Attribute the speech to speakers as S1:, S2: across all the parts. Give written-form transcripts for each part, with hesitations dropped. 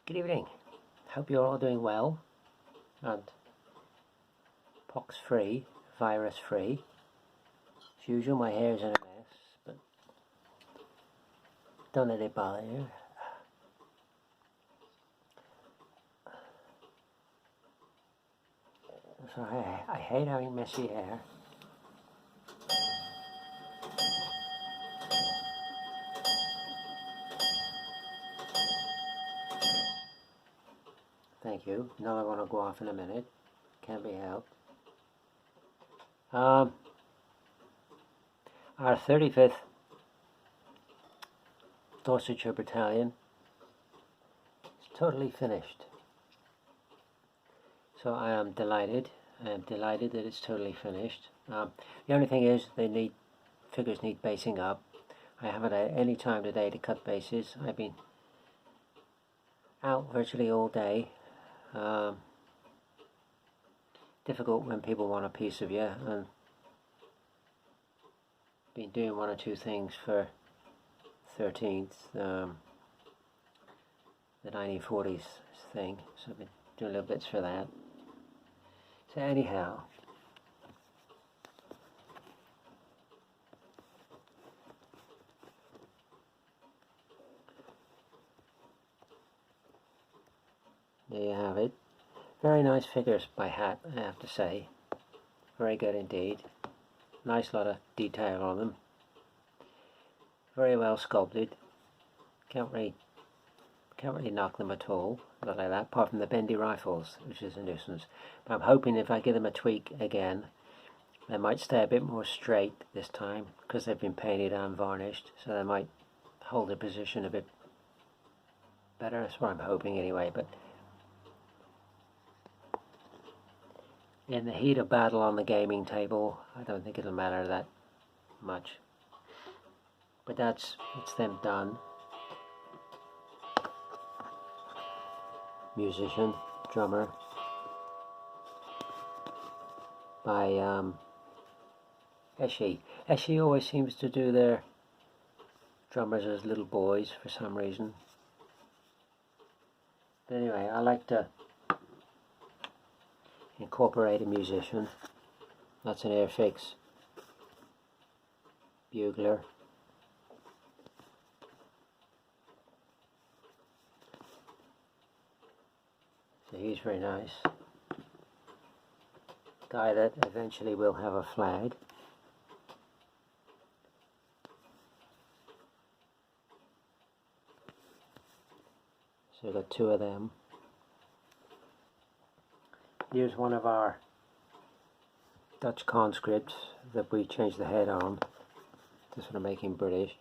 S1: Good evening. Hope you're all doing well and pox free, virus free. As usual, my hair's in a mess, but don't let it bother you. So I hate having messy hair. Thank you. Another one will go off in a minute. Can't be helped. Our 35th Dorsetshire battalion is totally finished. So I am delighted. I am delighted that it's totally finished. The only thing is, figures need basing up. I haven't had any time today to cut bases. I've been out virtually all day. Difficult when people want a piece of you, and been doing one or two things for 13th, the 1940s thing, so I've been doing little bits for that. So anyhow, there you have it. Very nice figures by Hat, I have to say. Very good indeed. Nice lot of detail on them. Very well sculpted. Can't really knock them at all. Not like that, apart from the bendy rifles, which is a nuisance. But I'm hoping if I give them a tweak again, they might stay a bit more straight this time, because they've been painted and varnished, so they might hold their position a bit better. That's what I'm hoping anyway. But in the heat of battle on the gaming table, I don't think it'll matter that much. But it's them done. Musician, drummer, by Eshe. Eshe always seems to do their drummers as little boys for some reason. But anyway, I like to incorporate a musician. That's an Airfix bugler. So he's very nice. Guy that eventually will have a flag. So we've got two of them. Here's one of our Dutch conscripts that we changed the head on to sort of make him British.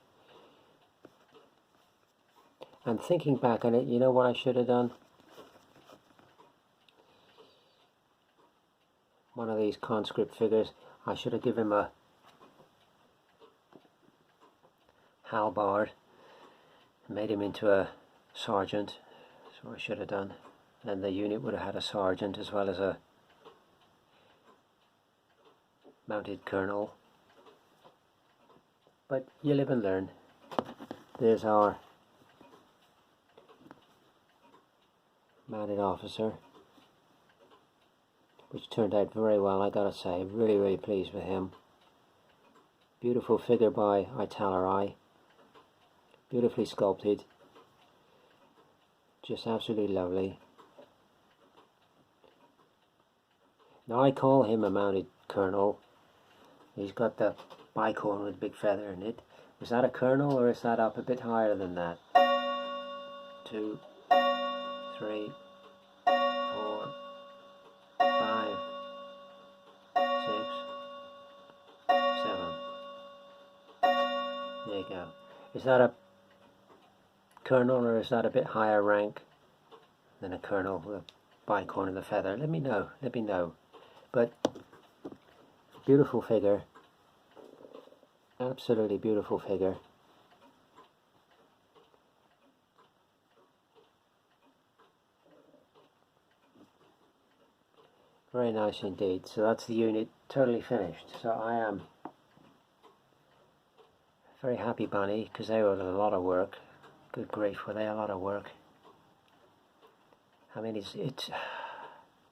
S1: And thinking back on it, you know what I should have done? One of these conscript figures, I should have given him a halberd and made him into a sergeant. That's what I should have done. And the unit would have had a sergeant as well as a mounted colonel. But you live and learn. There's our mounted officer, which turned out very well, I gotta say. Really, really pleased with him. Beautiful figure by Italeri. Beautifully sculpted. Just absolutely lovely. Now I call him a mounted colonel. He's got the bicorn with a big feather in it. Is that a colonel, or is that up a bit higher than that? 2, 3, 4, 5, 6, 7. There you go. Is that a colonel, or is that a bit higher rank than a colonel with a bicorn and the feather? Let me know. Let me know. But beautiful figure. Absolutely beautiful figure. Very nice indeed. So that's the unit totally finished. So I am very happy bunny, because they were a lot of work. Good grief, were they a lot of work. I mean, it's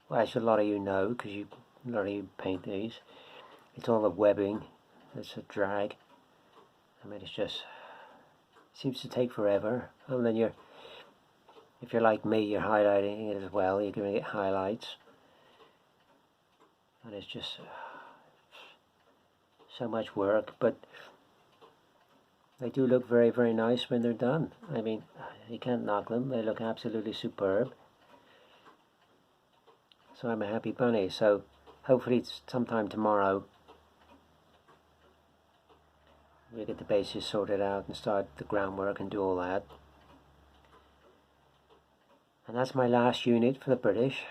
S1: well, as a lot of you know, because a lot of you paint these, it's all the webbing. It's a drag. I mean, it seems to take forever. And then if you're like me, you're highlighting it as well. You're giving it highlights, and it's just so much work. But they do look very, very nice when they're done. I mean, you can't knock them. They look absolutely superb. So I'm a happy bunny. So hopefully it's sometime tomorrow we'll get the bases sorted out and start the groundwork and do all that. And that's my last unit for the British.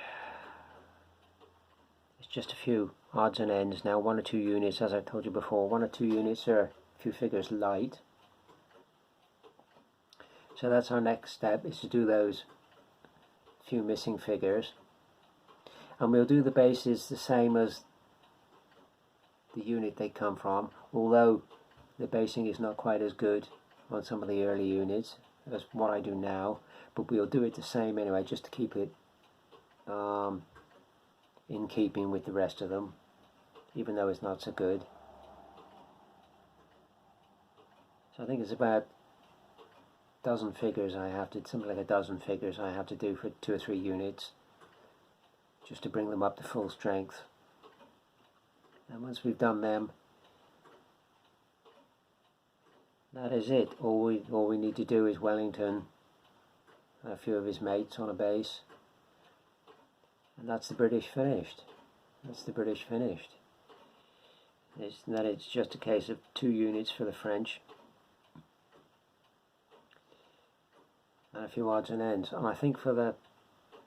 S1: It's just a few odds and ends now, 1 or 2 units, as I told you before. 1 or 2 units are a few figures light. So that's our next step, is to do those few missing figures. And we'll do the bases the same as the unit they come from, although the basing is not quite as good on some of the early units as what I do now, but we'll do it the same anyway, just to keep it in keeping with the rest of them, even though it's not so good. So I think it's about a dozen figures I have to, something like a dozen figures I have to do for 2 or 3 units, just to bring them up to full strength. And once we've done them, that is it. All we need to do is Wellington and a few of his mates on a base, and that's the British finished. That's the British finished. It's just a case of 2 units for the French and a few odds and ends. And I think for the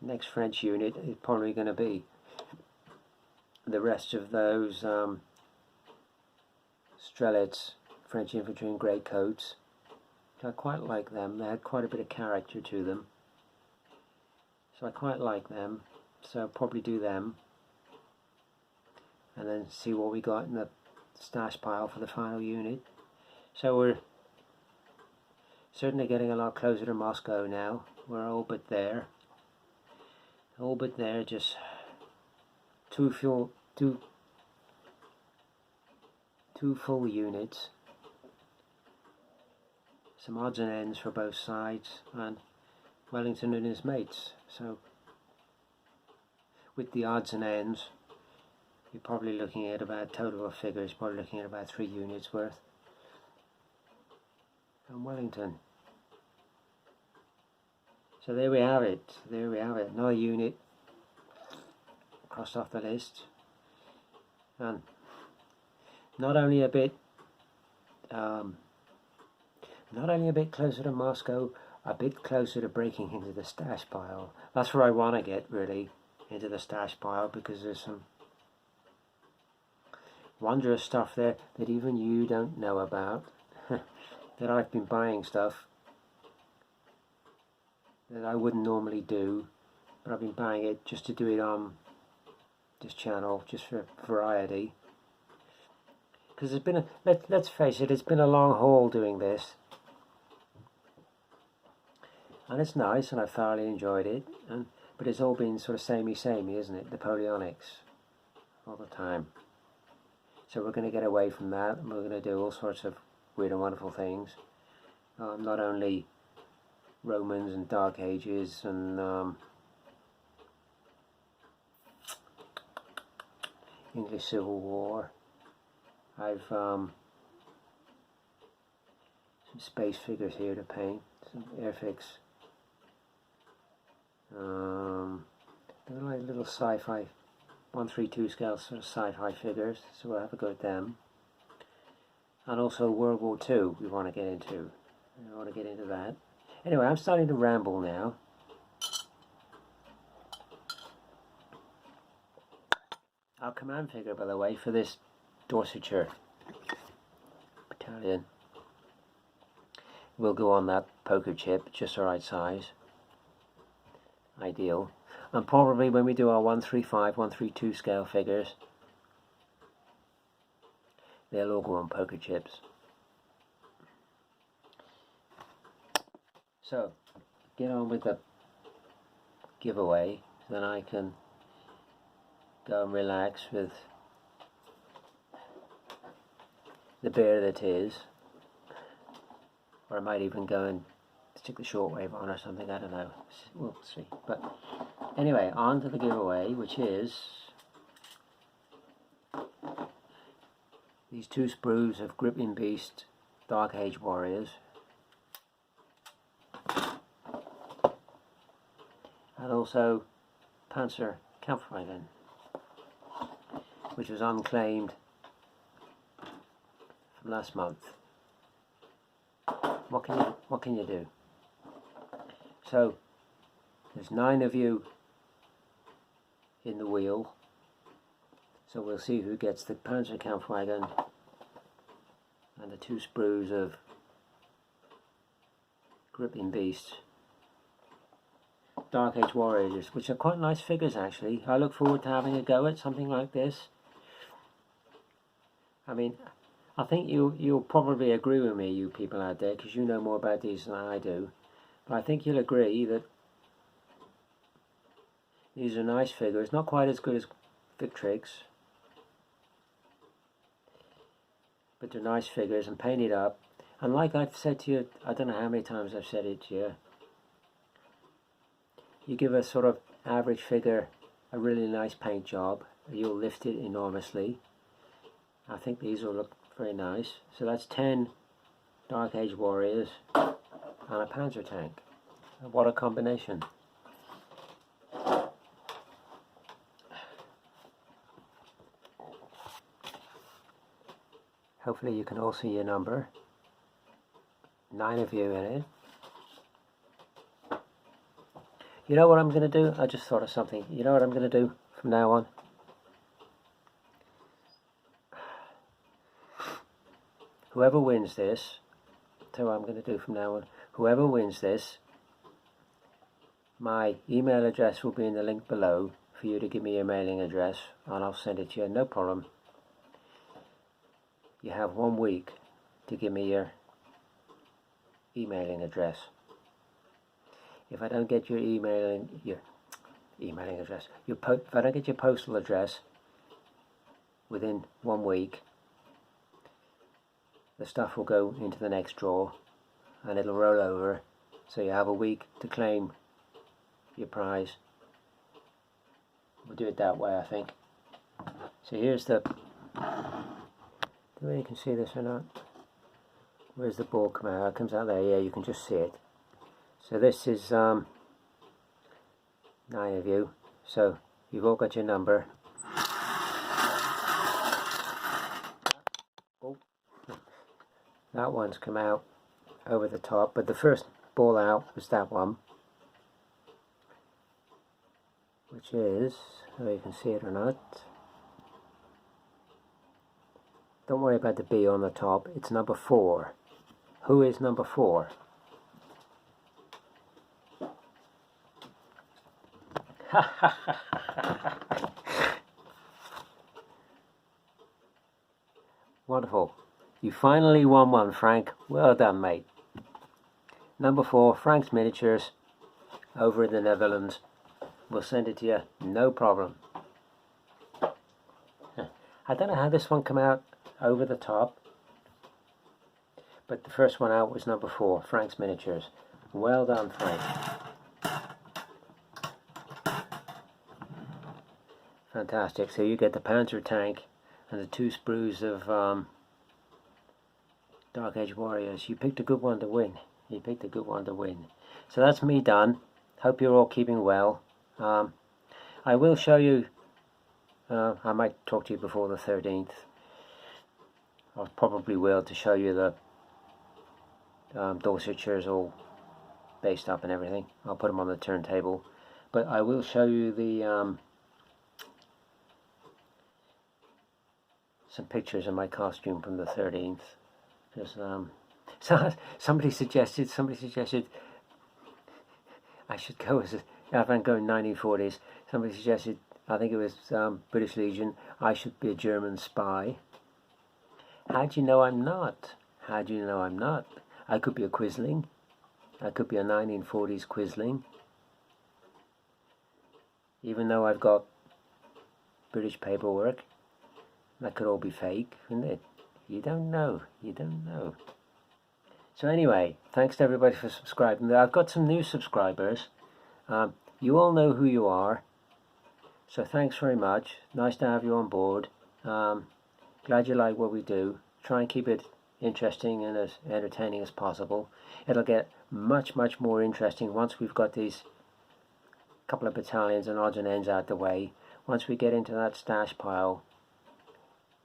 S1: next French unit, it's probably going to be the rest of those Strelets, French infantry in grey coats. I quite like them. They had quite a bit of character to them, so I quite like them. So I'll probably do them, and then see what we got in the stash pile for the final unit. So we're certainly getting a lot closer to Moscow now. We're all but there. All but there. Just two full units. Some odds and ends for both sides, and Wellington and his mates. So with the odds and ends, you're probably looking at about, total of figures, probably looking at about 3 units worth. And Wellington. So there we have it. There we have it. Another unit crossed off the list. And not only a bit closer to Moscow, a bit closer to breaking into the stash pile. That's where I want to get, really, into the stash pile, because there's some wondrous stuff there that even you don't know about. That I've been buying stuff that I wouldn't normally do, but I've been buying it just to do it on this channel, just for variety. Because it's been let's face it, it's been a long haul doing this. And it's nice, and I thoroughly enjoyed it, but it's all been sort of samey, isn't it? Napoleonics all the time. So we're going to get away from that, and we're going to do all sorts of weird and wonderful things. Not only Romans and Dark Ages and English Civil War. I've some space figures here to paint, some airfix. They're like little sci-fi 1/32 scale sort of sci-fi figures, so we'll have a go at them. And also World War II we want to get into. I want to get into that. Anyway, I'm starting to ramble now. Our command figure, by the way, for this Dorsetshire battalion will go on that poker chip, just the right size. Ideal. And probably when we do our 135, 132 scale figures, they'll all go on poker chips. So, get on with the giveaway, then I can go and relax with the beer that is, or I might even go and stick the shortwave on or something, I don't know, we'll see. But anyway, on to the giveaway, which is these 2 sprues of Gripping Beast Dark Age Warriors, and also Panzer Kampfwagen, which was unclaimed from last month. What can you do? So there's 9 of you in the wheel, so we'll see who gets the Panzer Kampfwagen and the 2 sprues of Gripping Beast Dark Age Warriors, which are quite nice figures actually. I look forward to having a go at something like this. I mean, I think you'll probably agree with me, you people out there, because you know more about these than I do. But I think you'll agree that these are nice figures, not quite as good as Victrix, but they're nice figures and painted up. And like I've said to you, I don't know how many times I've said it to you, you give a sort of average figure a really nice paint job, you'll lift it enormously. I think these will look very nice. So that's 10 Dark Age Warriors and a Panzer tank. What a combination. Hopefully you can all see your number. 9 of you in it. You know what I'm going to do? I just thought of something. You know what I'm going to do from now on? Whoever wins this, that's what I'm going to do from now on. Whoever wins this, my email address will be in the link below for you to give me your mailing address, and I'll send it to you, no problem. You have 1 week to give me your emailing address. If I don't get your emailing address, if I don't get your postal address within 1 week, the stuff will go into the next drawer and it'll roll over, so you have a week to claim your prize. We'll do it that way, I think. So here's the, do you can see this or not? Where's the ball come out? It comes out there, yeah, you can just see it. So this is 9 of you, so you've all got your number. Oh, that one's come out over the top, but the first ball out was that one, which is, whether you can see it or not, don't worry about the B on the top, it's number 4. Who is number 4? Wonderful. You finally won one, Frank. Well done, mate. Number 4, Frank's Miniatures, over in the Netherlands. We'll send it to you, no problem. I don't know how this one came out over the top, but the first one out was number 4, Frank's Miniatures. Well done, Frank. Fantastic. So you get the Panzer tank and the 2 sprues of Dark Age Warriors. You picked a good one to win. You picked a good one to win. So that's me done. Hope you're all keeping well. I will show you, I might talk to you before the 13th. I probably will, to show you the Dorsetshires all based up and everything. I'll put them on the turntable. But I will show you the some pictures of my costume from the 13th, because so somebody suggested I should go as if I'm going 1940s. Somebody suggested, I think it was British Legion, I should be a German spy. How do you know I'm not? How do you know I'm not? I could be a Quisling. I could be a 1940s Quisling. even though I've got British paperwork. That could all be fake, couldn't it? You don't know. You don't know. So anyway, thanks to everybody for subscribing. I've got some new subscribers. You all know who you are. So thanks very much. Nice to have you on board. Glad you like what we do. Try and keep it interesting and as entertaining as possible. It'll get much, much more interesting once we've got these couple of battalions and odds and ends out the way. Once we get into that stash pile,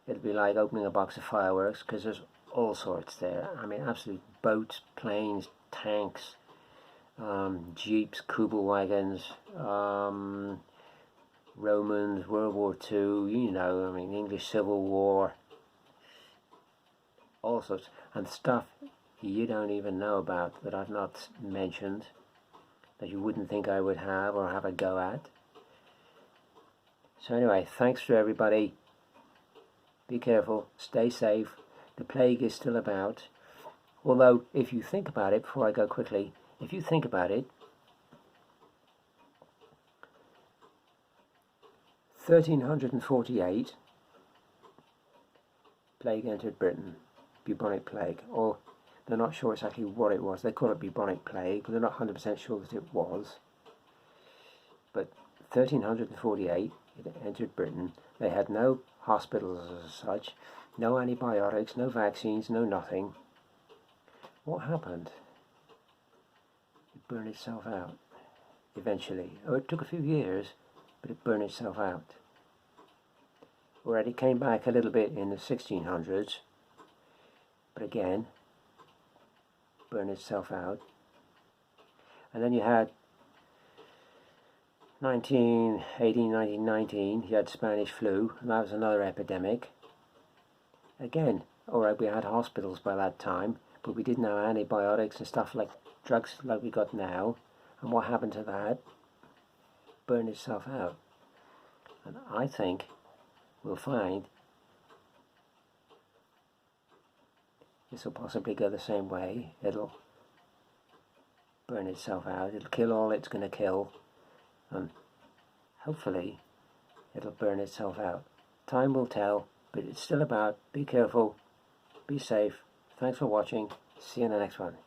S1: it'll be like opening a box of fireworks, because there's all sorts there. I mean, absolute boats, planes, tanks, jeeps, Kubel wagons, Romans, World War II, you know, I mean, English Civil War, all sorts, and stuff you don't even know about, that I've not mentioned, that you wouldn't think I would have or have a go at. So anyway, thanks to everybody. Be careful, stay safe. The plague is still about. Although, if you think about it, before I go quickly, if you think about it, 1348, plague entered Britain, bubonic plague, or they're not sure exactly what it was. They call it bubonic plague, but they're not 100% sure that it was. But 1348, it entered Britain. They had no hospitals as such, no antibiotics, no vaccines, no nothing. What happened? It burned itself out eventually. Oh, it took a few years, but it burned itself out. Already came back a little bit in the 1600s, but again, burned itself out. And then you had 1919, you had Spanish flu, and that was another epidemic. Again, alright, we had hospitals by that time, but we didn't have antibiotics and stuff like drugs like we got now. And what happened to that? Burned itself out. And I think we'll find this will possibly go the same way. It'll burn itself out. It'll kill all it's going to kill. And hopefully it'll burn itself out. Time will tell, but it's still about. Be careful, be safe. Thanks for watching. See you in the next one.